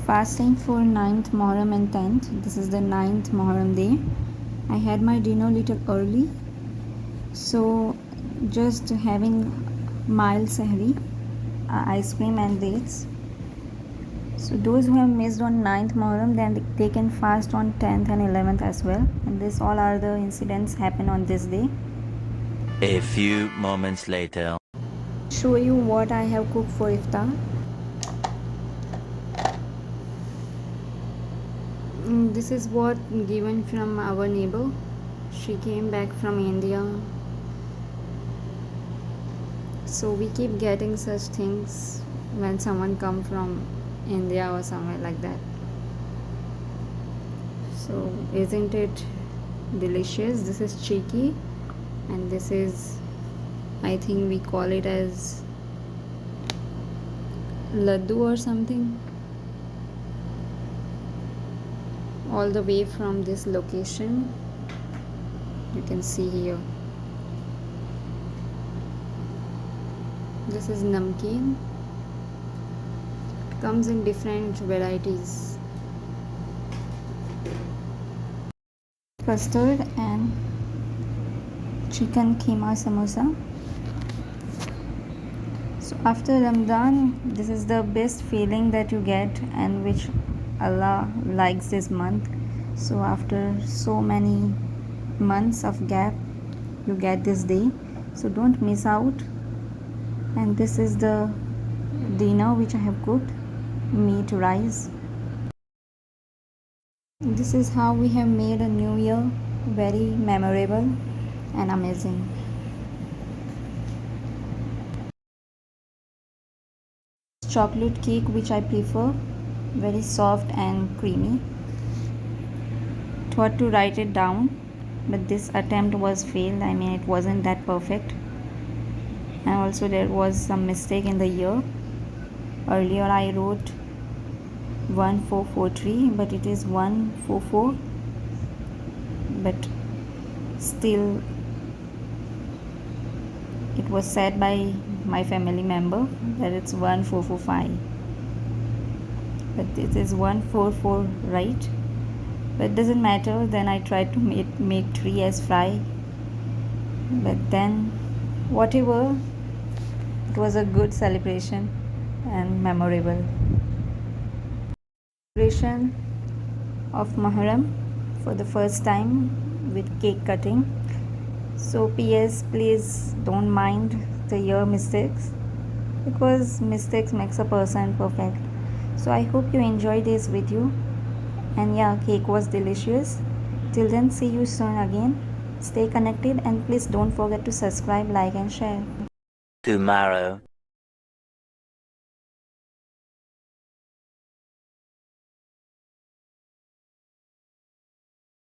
fasting for 9th Muharram and 10th. This is the 9th Muharram day. I had my dinner little early, so just having mild sahri, ice cream and dates. So those who have missed on 9th Muharram, then they can fast on 10th and 11th as well. And this all are the incidents happen on this day. A few moments later. Show you what I have cooked for iftar. This is what given from our neighbor. She came back from India, so we keep getting such things when someone come from India or somewhere like that. So isn't it delicious? This is cheeky, and this is, I think we call it as laddu or something. All the way from this location, you can see here. This is namkeen. It comes in different varieties. Custard and chicken keema samosa. So after Ramadan, this is the best feeling that you get, and which Allah likes this month. So after so many months of gap, you get this day, so don't miss out. And this is the dinner which I have cooked: meat, rice. This is how we have made a new year very memorable and amazing. Chocolate cake, which I prefer, very soft and creamy. Thought to write it down, but this attempt was failed. I mean, it wasn't that perfect, and also there was some mistake in the year. Earlier I wrote 1443, but it is 144, but still it was said by my family member that it's 1445, but it is 144, right? But it doesn't matter. Then I tried to make 3 as fry, but then whatever, it was a good celebration and memorable celebration of Muharram for the first time with cake cutting. So PS, please don't mind the year mistakes, because mistakes makes a person perfect. So I hope you enjoy this video, and yeah, cake was delicious. Till then, see you soon again. Stay connected, and please don't forget to subscribe, like and share. Tomorrow.